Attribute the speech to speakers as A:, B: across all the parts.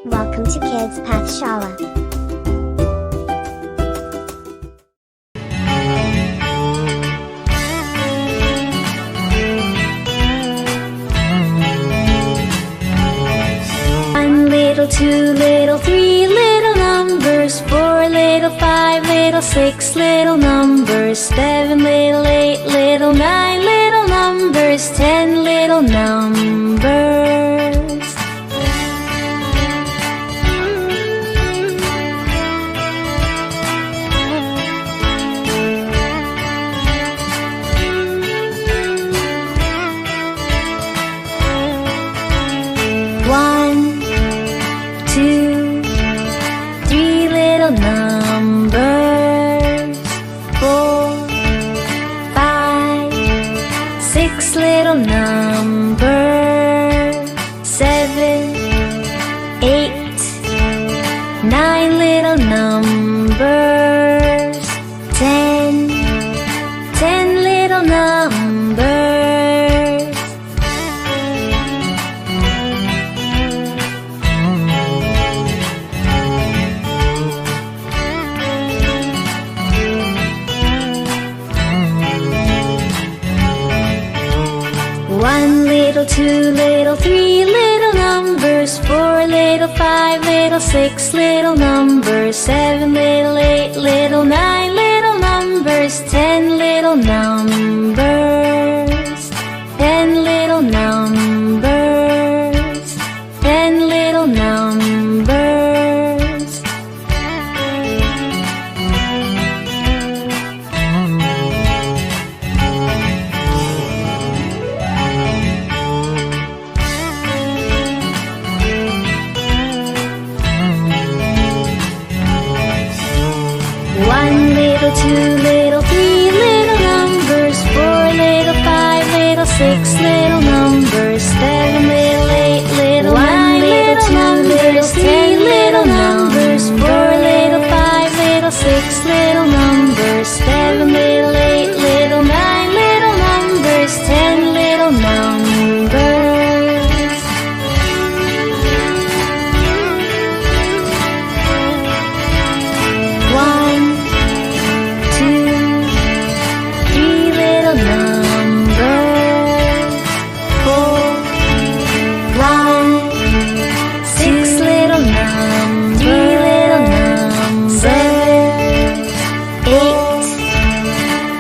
A: Welcome to Kids Pathshala. One little, two little, three little numbers, four little, five little, six little numbers, seven little, eight little, nine little numbers, 10 little numbers. One, two, three little numbers, four, five, six little numbers, seven, eight, nine little numbers, 10 little numbers. One little, two little, three little numbers, four little, five little, six little numbers, seven little, eight little, nine little numbers, 10 little numbers, 10 little numbers, 10 little numbers. One little, two little, three little numbers, four little, five little, six little numbers, seven little, eight little, nine little, two little, 10 little numbers, four little, five little, six little numbers, seven little, eight little, nine little numbers, 10 little numbers. One, two, three little numbers, four, five, six little numbers, three little numbers, seven, eight,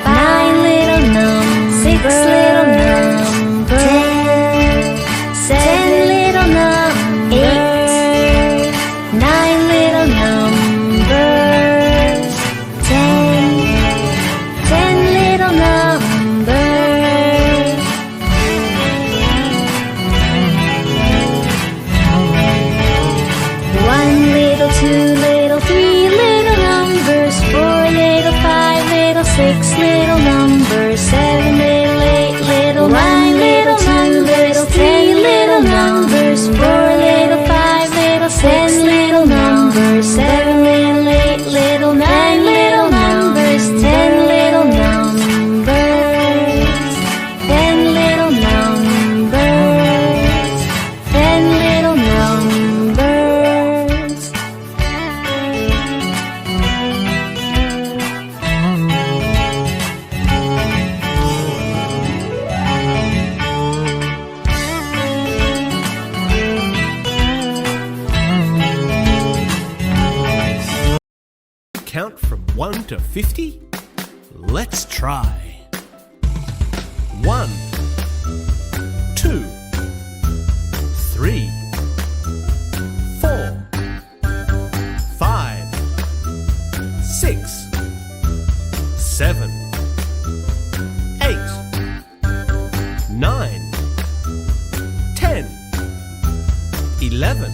A: nine little numbers, six little numbers, 10 little numbers, eight, nine little numbers, 10 little numbers. One little, two little, three little numbers, four little, five little, six little numbers, seven little, eight little, nine little numbers, 10 little numbers, four little, five little, six little numbers, seven little, eight little, nine little numbers, 10 little numbers, 10 little numbers, 10 little numbers.
B: Count from 1 to 50? Let's try. 1, 2, 3, 4, 5, 6, 7, 8, 9, 10, 11,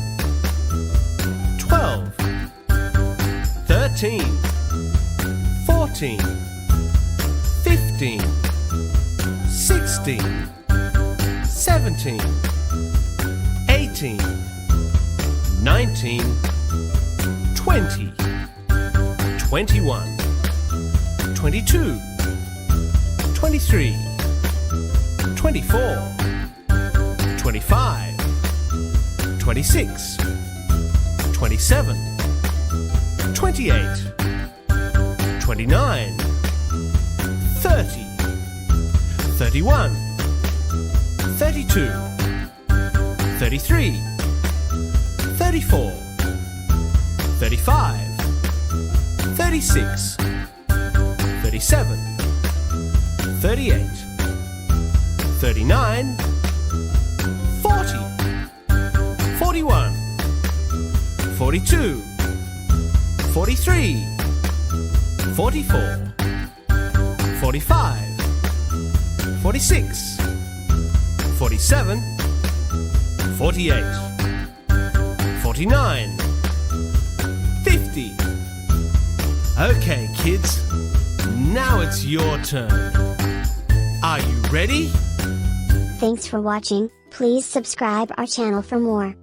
B: 12, 13, 14, 15, 16, 17, 18, 19, 20, 21, 22, 23, 24, 25, 26, 27, 28, 29, 30, 31, 32, 33, 34, 35, 36, 37, 38, 39, 40, 41, 42, 43, 44, 45, 46, 47, 48, 49, 50. Okay, kids, now it's your turn. Are you ready?
C: Thanks for watching. Please subscribe our channel for more.